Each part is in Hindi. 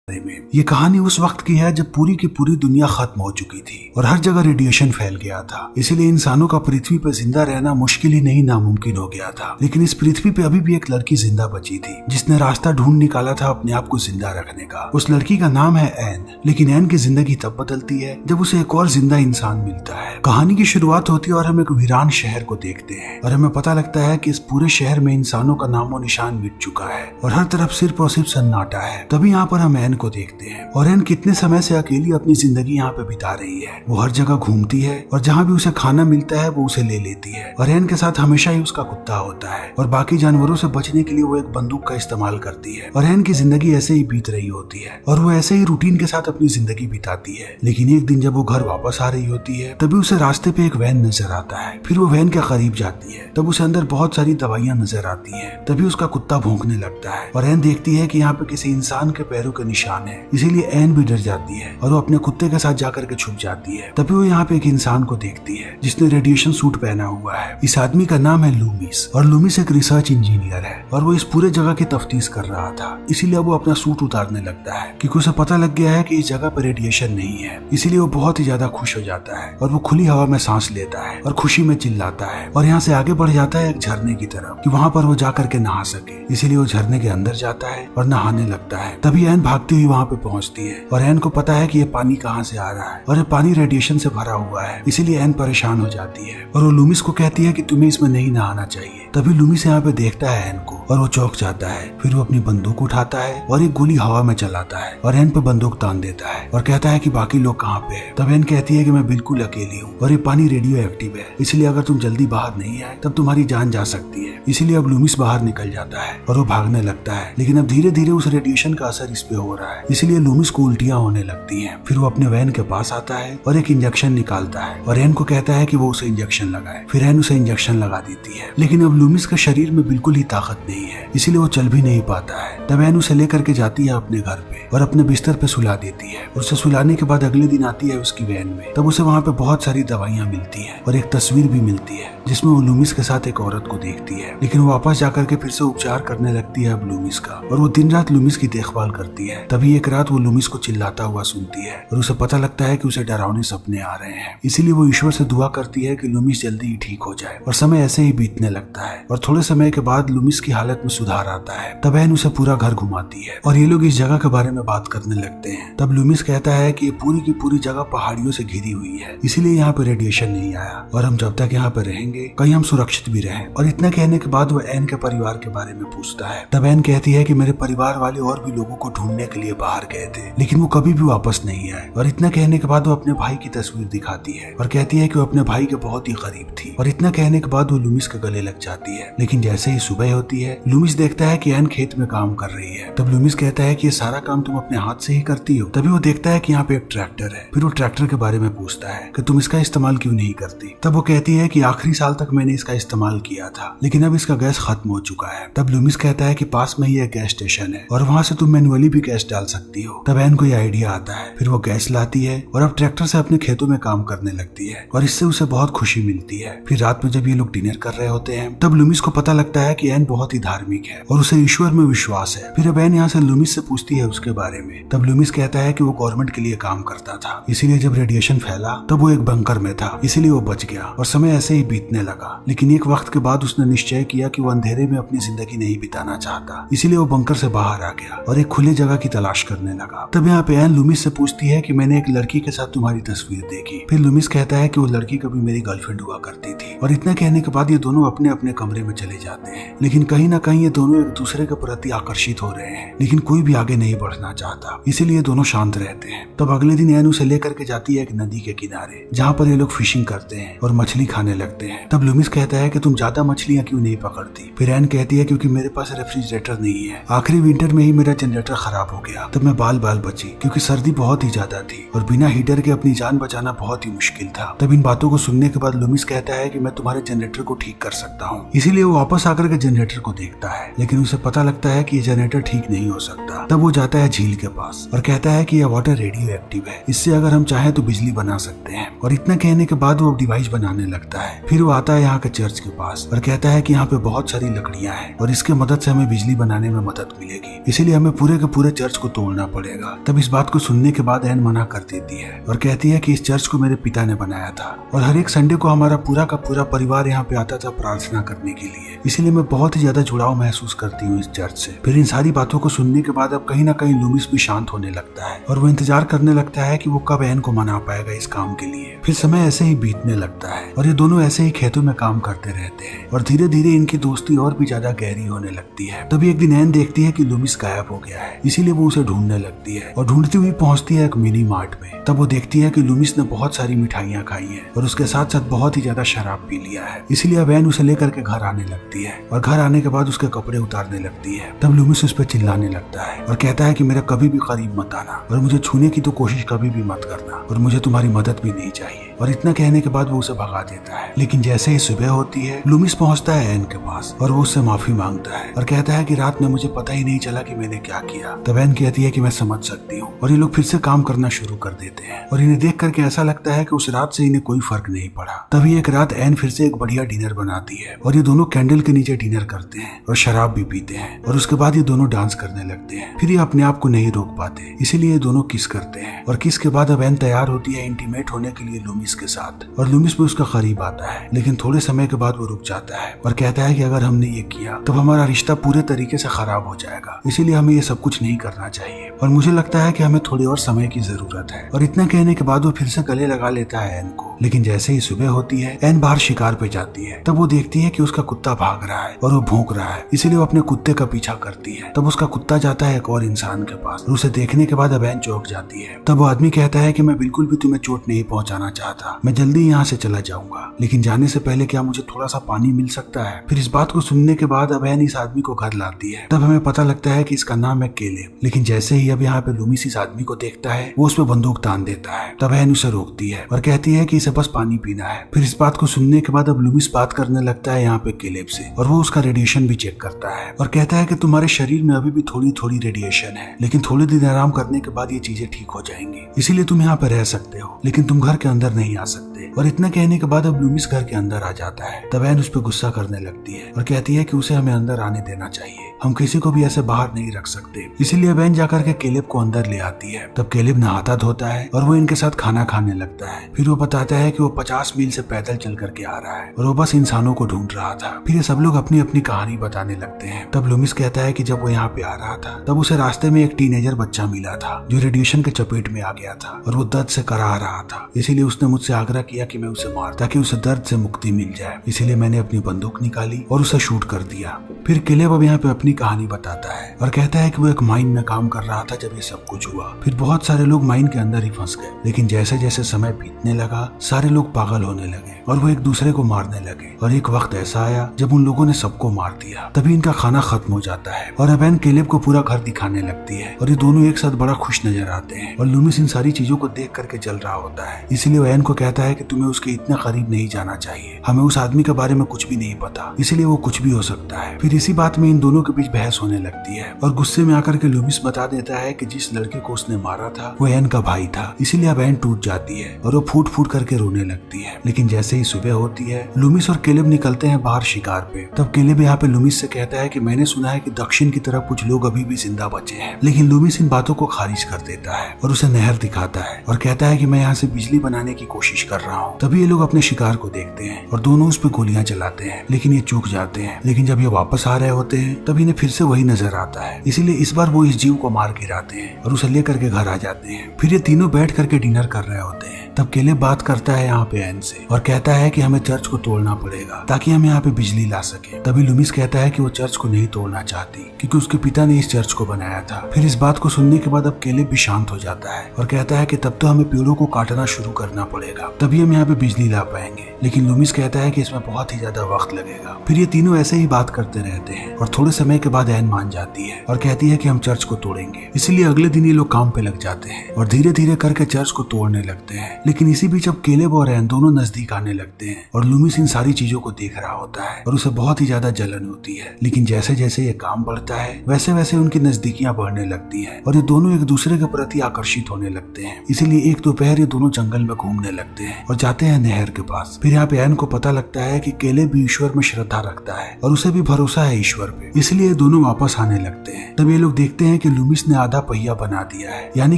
में। ये कहानी उस वक्त की है जब पूरी की पूरी दुनिया खत्म हो चुकी थी और हर जगह रेडिएशन फैल गया था। इसीलिए इंसानों का पृथ्वी पर जिंदा रहना मुश्किल ही नहीं नामुमकिन हो गया था। लेकिन इस पृथ्वी पे अभी भी एक लड़की जिंदा बची थी जिसने रास्ता ढूंढ निकाला था अपने आप को जिंदा रखने का। उस लड़की का नाम है एन। लेकिन एन की जिंदगी तब बदलती है जब उसे एक और जिंदा इंसान मिलता है। कहानी की शुरुआत होती है और हम एक वीरान शहर को देखते हैं और हमें पता लगता है कि इस पूरे शहर में इंसानों का नामो निशान मिट चुका है और हर तरफ सिर्फ और सिर्फ सन्नाटा है। तभी यहाँ पर हम एन को देखते हैं और एन कितने समय से अकेली अपनी जिंदगी यहाँ पे बिता रही है। वो हर जगह घूमती है और जहाँ भी उसे खाना मिलता है वो उसे ले लेती है और एन के साथ हमेशा ही उसका कुत्ता होता है और बाकी जानवरों से बचने के लिए वो एक बंदूक का इस्तेमाल करती है और एन की जिंदगी ऐसे ही बीत रही होती है और वो ऐसे ही रूटीन के साथ अपनी जिंदगी बिताती है। लेकिन एक दिन जब वो घर वापस आ रही होती है तभी उसे रास्ते पे एक वैन नजर आता है। फिर वो वैन के करीब जाती है तब उसे अंदर बहुत सारी दवाइयां नजर आती है। तभी उसका कुत्ता भौंकने लगता है और एन देखती है कि यहाँ पे किसी इंसान के पैरों के निशान है। इसीलिए एन भी डर जाती है और वो अपने कुत्ते के साथ जाकर के छुप जाती है। तभी वो यहाँ पे एक इंसान को देखती है जिसने रेडिएशन सूट पहना हुआ है। इस आदमी का नाम है लूमिस और लूमिस एक रिसर्च इंजीनियर है और वो इस पूरे जगह की तफ्तीश कर रहा था। इसीलिए वो अपना सूट उतारने लगता है क्योंकि उसे पता लग गया है कि इस जगह पर रेडिएशन नहीं है। इसीलिए वो बहुत ही ज्यादा खुश हो जाता है और वो खुली हवा में सांस लेता है और खुशी में चिल्लाता है और यहाँ से आगे बढ़ जाता है एक झरने की तरफ कि वहाँ पर वो जाकर के नहा सके। इसीलिए वो झरने के अंदर जाता है और नहाने लगता है। तभी एन भागती हुई वहाँ पे पहुँचती है और एन को पता है कि ये पानी कहाँ से आ रहा है और ये पानी रेडिएशन से भरा हुआ है। इसीलिए एन परेशान हो जाती है और वो लूमिस को कहती है कि तुम्हें इसमें नहीं नहाना चाहिए। तभी लूमिस यहाँ पे देखता है एन को और वो चौंक जाता है। फिर वो अपनी बंदूक उठाता है और एक गोली हवा में चलाता है और एन पे बंदूक तान देता है और कहता है कि बाकी लोग कहाँ पे है। तब एन कहती है कि मैं बिल्कुल अकेली हूँ और ये पानी रेडियो एक्टिव है, इसलिए अगर तुम जल्दी बाहर नहीं आए तब तुम्हारी जान जा सकती है। इसीलिए अब लूमिस बाहर निकल जाता है और वो भागने लगता है। लेकिन अब धीरे धीरे उस रेडिएशन का असर इस पे हो रहा है, इसीलिए लूमिस को उल्टियां होने लगती हैं। फिर वो अपने वैन के पास आता है और एक इंजेक्शन निकालता है और एन को कहता है कि वो उसे इंजेक्शन लगाए। फिर एन उसे इंजेक्शन लगा देती है। लेकिन अब लूमिस के शरीर में बिल्कुल ही ताकत नहीं है, इसीलिए वो चल भी नहीं पाता है। तब एन उसे लेकर के जाती है अपने घर पे और अपने बिस्तर पे सुला देती है। उसे सुलाने के बाद अगले दिन आती है उसकी वैन में। तब उसे वहाँ पे बहुत सारी दवाइयाँ मिलती है और एक तस्वीर भी मिलती है जिसमें वो लूमिस के साथ एक औरत को देखती है। लेकिन वो वापस जाकर के फिर से उपचार करने लगती है अब लूमिस का और वो दिन रात लूमिस की देखभाल करती है। तभी एक रात वो लूमिस को चिल्लाता हुआ सुनती है और उसे पता लगता है कि उसे डरावने सपने आ रहे हैं। इसीलिए वो ईश्वर से दुआ करती है कि लूमिस जल्दी ही ठीक हो जाए और समय ऐसे ही बीतने लगता है और थोड़े समय के बाद लूमिस की हालत में सुधार आता है। तब एन उसे पूरा घर घुमाती है और ये लोग इस जगह के बारे में बात करने लगते हैं। तब लूमिस कहता है कि पूरी की पूरी जगह पहाड़ियों से घिरी हुई है, इसीलिए यहाँ पे रेडिएशन नहीं आया और हम जब तक यहाँ पे रहेंगे कहीं हम सुरक्षित भी रहें। और इतना कहने के बाद वो एन के परिवार के बारे में पूछता है। तब एन कहती है कि मेरे परिवार वाले और भी लोगों को ढूंढने के लिए बाहर गए थे लेकिन वो कभी भी वापस नहीं आए। और इतना कहने के बाद वो अपने भाई की तस्वीर दिखाती है और कहती है कि वो अपने भाई के बहुत ही करीब थी। और इतना कहने के बाद वो लूमिस के गले लग जाती है। लेकिन जैसे ही सुबह होती है लूमिस देखता है कि एन खेत में काम कर रही है। तब लूमिस कहता है कि ये सारा काम तुम अपने हाथ से ही करती हो। तभी वो देखता है कि यहाँ पे एक ट्रैक्टर है। फिर वो ट्रैक्टर के बारे में पूछता है कि तुम इसका इस्तेमाल क्यों नहीं करती। तब वो कहती है कि आखिरी साल तक मैंने इसका इस्तेमाल किया था लेकिन अब इसका गैस खत्म हो चुका है। तब लूमिस कहता है कि पास में ही एक गैस स्टेशन है और वहाँ से तुम मैनुअली भी गैस डाल सकती हो। तब एन को ये आइडिया आता है। फिर वो गैस लाती है और अब ट्रैक्टर से अपने खेतों में काम करने लगती है और इससे उसे बहुत खुशी मिलती है। फिर रात में जब ये लोग डिनर कर रहे होते हैं तब लूमिस को पता लगता है कि एन बहुत ही धार्मिक है और उसे ईश्वर में विश्वास है। फिर अब एन यहाँ से लूमिस से पूछती है उसके बारे में। तब लूमिस कहता है कि वो गवर्नमेंट के लिए काम करता था, इसीलिए जब रेडिएशन फैला तब वो एक बंकर में था, इसीलिए वो बच गया और समय ऐसे ही बीतने लगा। लेकिन एक वक्त के बाद उसने निश्चय किया कि वो अंधेरे में अपनी जिंदगी नहीं बिताना चाहता, इसीलिए वो बंकर से बाहर आ गया और एक खुले जगह की तलाश करने लगा। तब यहाँ पे एन लूमिस से पूछती है कि मैंने एक लड़की के साथ तुम्हारी तस्वीर देखी। फिर लूमिस कहता है कि वो लड़की कभी मेरी गर्लफ्रेंड हुआ करती थी। और इतना कहने के बाद ये दोनों अपने अपने कमरे में चले जाते हैं। लेकिन कहीं ना कहीं ये दोनों एक दूसरे के प्रति आकर्षित हो रहे हैं लेकिन कोई भी आगे नहीं बढ़ना चाहता, इसीलिए दोनों शांत रहते हैं। तब अगले दिन एन उसे लेकर के जाती है एक नदी के किनारे जहाँ पर ये लोग फिशिंग करते हैं और मछली खाने लगते हैं। तब लूमिस कहता है कि तुम ज्यादा मछलियाँ क्यों नहीं पकड़ती। फिर एन कहती है क्योंकि मेरे पास रेफ्रिजरेटर नहीं है, आखिरी विंटर में ही मेरा जनरेटर खराब हो गया। तब मैं बाल बची क्योंकि सर्दी बहुत ही ज्यादा थी और बिना हीटर के अपनी जान बचाना बहुत ही मुश्किल था। तब इन बातों को सुनने के बाद लूमिस कहता है कि मैं तुम्हारे जनरेटर को ठीक कर सकता हूँ। इसीलिए वो वापस आकर के जनरेटर को देखता है लेकिन उसे पता लगता है कि ये जनरेटर ठीक नहीं हो सकता। तब वो जाता है झील के पास और कहता है कि यह वाटर रेडियो एक्टिव है, इससे अगर हम चाहें तो बिजली बना सकते हैं। और इतना कहने के बाद वो डिवाइस बनाने लगता है। फिर वो वो आता है यहाँ के चर्च के पास और कहता है कि यहाँ पे बहुत सारी लकड़ियां हैं और इसके मदद से हमें बिजली बनाने में मदद मिलेगी, इसीलिए हमें पूरे के पूरे चर्च को तोड़ना पड़ेगा। तब इस बात को सुनने के बाद एन मना कर देती है और कहती है कि इस चर्च को मेरे पिता ने बनाया था और हर एक संडे को हमारा पूरा का पूरा परिवार यहाँ पे आता था प्रार्थना करने के लिए, इसीलिए मैं बहुत ही ज्यादा जुड़ाव महसूस करती हूँ इस चर्च से। फिर इन सारी बातों को सुनने के बाद अब कहीं ना कहीं लूमिस भी शांत होने लगता है और वो इंतजार करने लगता है कि वो कब एन को मना पाएगा इस काम के लिए। फिर समय ऐसे ही बीतने लगता है और ये दोनों ऐसे ही खेतों में काम करते रहते हैं और धीरे धीरे इनकी दोस्ती और भी ज्यादा गहरी होने लगती है। तभी एक दिन एन देखती है कि लूमिस गायब हो गया है, इसीलिए वो उसे ढूंढने लगती है और ढूंढती हुई पहुंचती है एक मिनी मार्ट में। तब वो देखती है कि लूमिस ने बहुत सारी मिठाइयां खाई हैं और उसके साथ साथ बहुत ही ज्यादा शराब पी लिया है, इसीलिए अब एन उसे लेकर के घर आने लगती है और घर आने के बाद उसके कपड़े उतारने लगती है। तब लूमिस उस पर चिल्लाने लगता है और कहता है कि मेरा कभी भी करीब मत आना और मुझे छूने की तो कोशिश कभी भी मत करना और मुझे तुम्हारी मदद भी नहीं चाहिए। और इतना कहने के बाद वो उसे भगा देता है। लेकिन जैसे ही सुबह होती है लूमिस पहुंचता है एन के पास और वो उससे माफी मांगता है और कहता है कि रात में मुझे पता ही नहीं चला कि मैंने क्या किया। तब एन कहती है कि मैं समझ सकती हूँ और ये लोग फिर से काम करना शुरू कर देते हैं और इन्हें देख करके ऐसा लगता है कि उस रात से इन्हें कोई फर्क नहीं पड़ा। तभी एक रात एन फिर से एक बढ़िया डिनर बनाती है और ये दोनों कैंडल के नीचे डिनर करते हैं और शराब भी पीते हैं और उसके बाद ये दोनों डांस करने लगते हैं। फिर ये अपने आप को नहीं रोक पाते, इसीलिए ये दोनों किस करते हैं और किस के बाद अब एन तैयार होती है इंटीमेट होने के लिए लूमिस के साथ और लूमिस भी उसका करीब आता है। लेकिन थोड़े समय के बाद वो रुक जाता है और कहता है कि अगर हमने ये किया तब हमारा रिश्ता पूरे तरीके से खराब हो जाएगा, इसीलिए हमें ये सब कुछ नहीं करना चाहिए और मुझे लगता है कि हमें थोड़ी और समय की जरूरत है। और इतना कहने के बाद वो फिर से गले लगा लेता है एन को। लेकिन जैसे ही सुबह होती है एन बाहर शिकार पे जाती है। तब वो देखती है कि उसका कुत्ता भाग रहा है और वो भौंक रहा है, इसीलिए वो अपने कुत्ते का पीछा करती है। तब उसका कुत्ता जाता है एक और इंसान के पास और उसे देखने के बाद अब एन चौंक जाती है। तब वो आदमी कहता है कि मैं बिल्कुल भी तुम्हें चोट नहीं पहुंचाना चाहता, मैं जल्दी यहाँ से चला जाऊंगा, लेकिन जाने से पहले क्या मुझे थोड़ा सा पानी मिल सकता है। फिर इस बात को सुनने के बाद अब एन इस आदमी को घर लाती है। तब हमें पता लगता है कि इसका नाम है केलेब। लेकिन जैसे ही अब यहाँ पे लूमिस इस आदमी को देखता है वो उस पर बंदूक तान देता है। तब एन उसे रोकती है और कहती है कि इसे बस पानी पीना है। फिर इस बात को सुनने के बाद अब लूमिस बात करने लगता है यहाँ पे केलेब से और वो उसका रेडिएशन भी चेक करता है और कहता है कि तुम्हारे शरीर में अभी भी थोड़ी थोड़ी रेडिएशन है, लेकिन थोड़े दिन आराम करने के बाद ये चीजें ठीक हो जाएंगी, इसीलिए तुम यहाँ पे रह सकते हो, लेकिन तुम घर के अंदर नहीं आ सकते। और इतना कहने के बाद अब लूमिस घर के अंदर आ जाता है। तब एन उस पर गुस्सा करने लगती है और कहती है कि उसे हमें अंदर आने देना चाहिए, हम किसी को भी ऐसे बाहर नहीं रख सकते। इसीलिए बेन जाकर के केलेब को अंदर ले आती है। तब केलेब नहाता धोता है और वो इनके साथ खाना खाने लगता है। फिर वो बताता है कि वो 50 मील से पैदल चल करके आ रहा है और वो बस इंसानों को ढूंढ रहा था। फिर ये सब लोग अपनी अपनी कहानी बताने लगते हैं। तब लूमिस कहता है कि जब वो यहाँ पे आ रहा था तब उसे रास्ते में एक टीनेजर बच्चा मिला था जो रेडिएशन के चपेट में आ गया था और वो दर्द से कराह रहा था। इसीलिए उसने मुझसे आग्रह किया कि मैं उसे मार ताकि उसे दर्द से मुक्ति मिल जाए। इसीलिए मैंने अपनी बंदूक निकाली और उसे शूट कर दिया। फिर केलेब अब यहाँ पे अपनी कहानी बताता है और कहता है कि वो एक माइन में काम कर रहा था जब ये सब कुछ हुआ। फिर बहुत सारे लोग माइन के अंदर ही फंस गए, लेकिन जैसे जैसे समय बीतने लगा सारे लोग पागल होने लगे और वो एक दूसरे को मारने लगे। और एक वक्त ऐसा आया जब उन लोगों ने सबको मार दिया। तभी इनका खाना खत्म हो जाता है और अब एन केलेब को पूरा घर दिखाने लगती है और ये दोनों एक साथ बड़ा खुश नजर आते हैं। और लूमिस इन सारी चीजों को देख करके जल रहा होता है। इसलिए वो एन को कहता है कि तुम्हें उसके इतना करीब नहीं जाना चाहिए, हमें उस आदमी के बारे में कुछ भी नहीं पता, इसलिए वो कुछ भी हो सकता है। फिर इसी बात में इन दोनों के बीच बहस होने लगती है और गुस्से में आकर के लूमिस बता देता है कि जिस लड़के को उसने मारा था वो एन का भाई था। इसीलिए अब एन टूट जाती है और वो फूट फूट करके रोने लगती है। लेकिन जैसे ही सुबह होती है लूमिस और केलेब निकलते हैं बाहर शिकार पे। तब केलेब यहाँ पे लूमिस से कहता है कि मैंने सुना है कि दक्षिण की तरफ कुछ लोग अभी भी जिंदा बचे हैं। लेकिन लूमिस इन बातों को खारिज कर देता है और उसे नहर दिखाता है और कहता है कि मैं यहाँ से बिजली बनाने की कोशिश कर रहा हूँ। तभी ये लोग अपने शिकार को देखते हैं और दोनों उस पर गोलियां चलाते हैं, लेकिन ये चूक जाते हैं। लेकिन जब ये वापस आ रहे होते हैं तब इन्हें फिर से वही नजर आता है। इसीलिए इस बार वो इस जीव को मार गिराते हैं और उसे लेकर के घर आ जाते हैं। फिर ये तीनों बैठ करके डिनर कर रहे होते हैं। तब केलेब बात करता है यहाँ पे एन से और कहता है कि हमें चर्च को तोड़ना पड़ेगा ताकि हम यहाँ पे बिजली ला सके। तभी लूमिस कहता है कि वो चर्च को नहीं तोड़ना चाहती क्योंकि उसके पिता ने इस चर्च को बनाया था। फिर इस बात को सुनने के बाद अब केलेब भी शांत हो जाता है और कहता है कि तब तो हमें पेड़ों को काटना शुरू करना पड़ेगा, तभी हम यहाँ पे बिजली ला पाएंगे। लेकिन लूमिस कहता है कि इसमें बहुत ही ज्यादा वक्त लगेगा। फिर ये तीनों ऐसे ही बात करते रहते हैं और थोड़े समय के बाद एन मान जाती है और कहती है कि हम चर्च को तोड़ेंगे। इसलिए अगले दिन ये लोग काम पे लग जाते हैं और धीरे धीरे करके चर्च को तोड़ने लगते हैं। लेकिन इसी बीच अब केलेब और एन दोनों नजदीक आने लगते हैं और लूमिस इन सारी चीजों को देख रहा होता है और उसे बहुत ही ज्यादा जलन होती है। लेकिन जैसे जैसे ये काम बढ़ता है वैसे वैसे उनकी नजदीकियां बढ़ने लगती है और ये दोनों एक दूसरे के प्रति आकर्षित होने लगते हैं। इसीलिए एक दोपहर ये दोनों जंगल में घूमने लगते हैं और जाते हैं नहर के पास। फिर यहाँ पे एन को पता लगता है कि केलेब भी ईश्वर में श्रद्धा रखता है और उसे भी भरोसा है ईश्वर पे, इसलिए दोनों वापस आने लगते हैं। तब ये लोग देखते हैं कि लूमिस ने आधा पहिया बना दिया है, यानी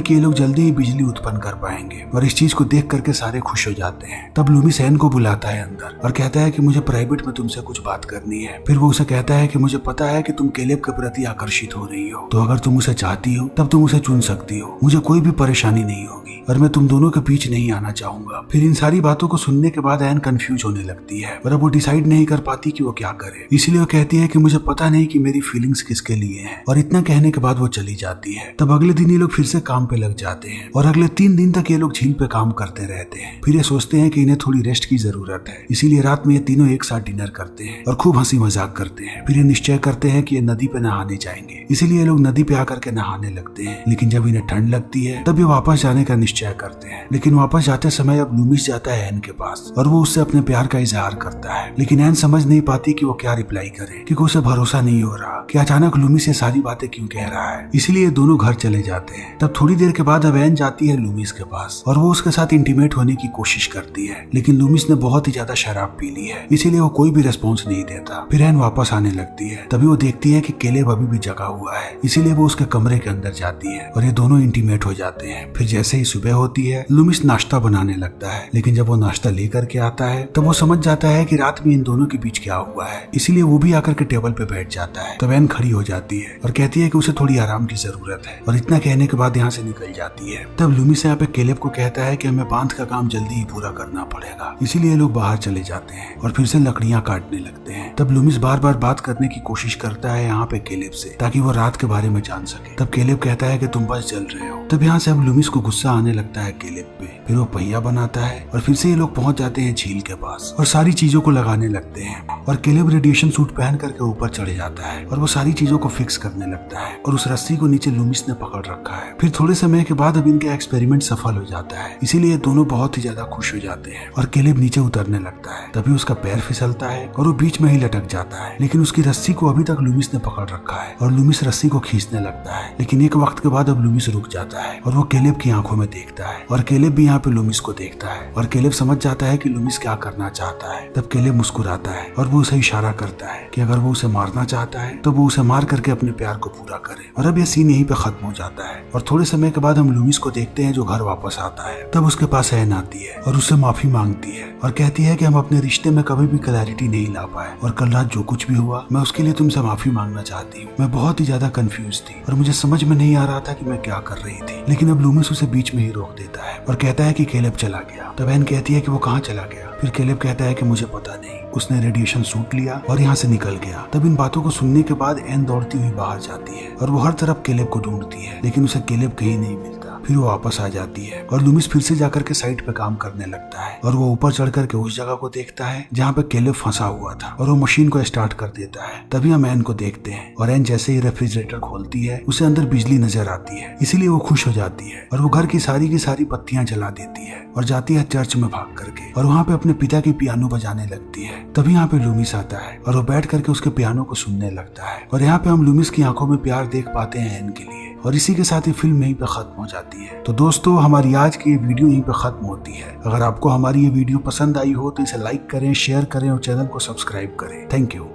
कि ये लोग जल्दी ही बिजली उत्पन्न कर पाएंगे और इस चीज को देख करके सारे खुश हो जाते हैं। तब लूमिस एन को बुलाता है अंदर और कहता है कि मुझे प्राइवेट में तुमसे कुछ बात करनी है। फिर वो उसे कहता है कि मुझे पता है कि तुम केलेब के प्रति आकर्षित हो रही हो, तो अगर तुम उसे चाहती हो तब तुम उसे चुन सकती हो, मुझे कोई भी परेशानी नहीं होगी और मैं तुम दोनों के बीच नहीं आना चाहूंगा। फिर इन सारी बातों को सुनने के बाद एन कंफ्यूज होने लगती है और अब वो डिसाइड नहीं कर पाती कि वो क्या करे, इसलिए वो कहती है कि मुझे पता नहीं कि मेरी फीलिंग्स किसके लिए हैं। और इतना कहने के बाद वो चली जाती है। तब अगले दिन ये लोग फिर से काम पे लग जाते हैं और अगले 3 दिन तक ये लोग झील पे काम करते रहते हैं। फिर ये सोचते हैं कि इन्हें थोड़ी रेस्ट की जरूरत है, इसीलिए रात में ये तीनों एक साथ डिनर करते हैं और खूब हंसी मजाक करते हैं। फिर ये निश्चय करते हैं कि ये नदी पे नहाने जाएंगे, इसीलिए ये लोग नदी पे आकर के नहाने लगते हैं। लेकिन जब इन्हें ठंड लगती है तब ये वापस जाने का निश्चय करते हैं। लेकिन वापस जाते समय अब लूमिस जाता है एन के पास और वो उससे अपने प्यार का इजहार करता है। लेकिन एन समझ नहीं पाती कि वो क्या रिप्लाई करे, क्योंकि उसे भरोसा नहीं हो रहा कि अचानक लूमिस ये सारी बातें क्यों कह रहा है। इसलिए दोनों घर चले जाते हैं। तब थोड़ी देर के बाद अब एन जाती है लूमिस के पास और वो उसके साथ इंटीमेट होने की कोशिश करती है। लेकिन लूमिस ने बहुत ही ज्यादा शराब पी ली है, इसीलिए वो कोई भी रिस्पॉन्स नहीं देता। फिर एन वापस आने लगती है। तभी वो देखती है कि केलेब अभी भी जगा हुआ है, इसीलिए वो उसके कमरे के अंदर जाती है और ये दोनों इंटीमेट हो जाते हैं। फिर जैसे ही सुबह होती है लूमिस नाश्ता बनाने लगता है, लेकिन जब वो नाश्ता लेकर के आता है तब वो समझ जाता है कि रात में इन दोनों के बीच क्या हुआ है, इसीलिए वो भी आकर के टेबल पे बैठ जाता है। तब एन खड़ी हो जाती है और कहती है कि उसे थोड़ी आराम की जरूरत है और इतना कहने के बाद यहाँ से निकल जाती है। तब लूमिस यहाँ पे केलेब को कहता है कि हमें बांध का काम जल्दी ही पूरा करना पड़ेगा, इसीलिए लोग बाहर चले जाते हैं और फिर से लकड़ियां काटने लगते हैं। तब लूमिस बार बार बात करने की कोशिश करता है यहाँ पे केलेब से, ताकि वो रात के बारे में जान सके। तब केलेब कहता है कि तुम बस जल रहे हो। तब यहाँ से अब लूमिस को गुस्सा आने लगता है केलेब पे। फिर वो पहिया बनाता है और फिर से ये लोग पहुंच जाते हैं झील के पास और सारी चीजों को लगाने लगते हैं और केलेब रेडिएशन सूट पहन करके ऊपर चढ़ जाता है और वो सारी चीजों को फिक्स करने लगता है और उस रस्सी को नीचे लूमिस ने पकड़ रखा है। फिर थोड़े समय के बाद अब इनका एक्सपेरिमेंट सफल हो जाता है, इसीलिए दोनों बहुत ही ज्यादा खुश हो जाते हैं और केलेब नीचे उतरने लगता है। तभी उसका पैर फिसलता है और वो बीच में ही लटक जाता है, लेकिन उसकी रस्सी को अभी तक लूमिस ने पकड़ रखा है और लूमिस रस्सी को खींचने लगता है। लेकिन एक वक्त के बाद अब लूमिस रुक जाता है और वो केलेब की आंखों में देखता है और केलेब भी यहाँ पे लूमिस को देखता है और केलेब समझ जाता है कि लूमिस क्या करना चाहता है। तब केलेब मुस्कुराता है और वो उसे इशारा करता है कि अगर वो उसे मारना चाहता है तो वो उसे मार करके अपने प्यार को पूरा करे। और अब यह सीन यहीं पे खत्म हो जाता है और थोड़े समय के बाद हम लूमिस को देखते हैं जो घर वापस आता है। तब उसके पास एन आती है और उससे माफी मांगती है और कहती है कि हम अपने रिश्ते में कभी भी क्लैरिटी नहीं ला पाए और कल रात जो कुछ भी हुआ मैं उसके लिए तुमसे माफी मांगना चाहती हूँ। मैं बहुत ही ज्यादा कंफ्यूज थी और मुझे समझ में नहीं आ रहा था कि मैं क्या कर रही थी। लेकिन अब लूमिस उसे बीच में ही रोक देता है और कहता है कि केलेब चला गया। तब एन कहती है कि वो कहाँ चला गया। फिर केलेब कहता है कि मुझे पता नहीं, उसने रेडिएशन सूट लिया और यहाँ से निकल गया। तब इन बातों को सुनने के बाद एन दौड़ती हुई बाहर जाती है और वो हर तरफ केलेब को ढूंढती है, लेकिन उसे केलेब कहीं नहीं मिलता। फिर वो वापस आ जाती है और लूमिस फिर से जाकर के साइड पे काम करने लगता है और वो ऊपर चढ़ करके उस जगह को देखता है जहाँ पे केलेब फंसा हुआ था और वो मशीन को स्टार्ट कर देता है। तभी हम एन को देखते हैं और एन जैसे ही रेफ्रिजरेटर खोलती है उसे अंदर बिजली नजर आती है, इसीलिए वो खुश हो जाती है और वो घर की सारी बत्तियां जला देती है और जाती है चर्च में भाग करके और वहाँ पे अपने पिता की पियानो बजाने लगती है। तभी यहाँ पे लूमिस आता है और वो बैठ करके उसके पियानो को सुनने लगता है और यहाँ पे हम लूमिस की आंखों में प्यार देख पाते हैं एन के लिए। और इसी के साथ ही फिल्म यहीं पे खत्म हो जाती है। तो दोस्तों हमारी आज की ये वीडियो यहीं पे खत्म होती है। अगर आपको हमारी ये वीडियो पसंद आई हो तो इसे लाइक करें, शेयर करें और चैनल को सब्सक्राइब करें। Thank you.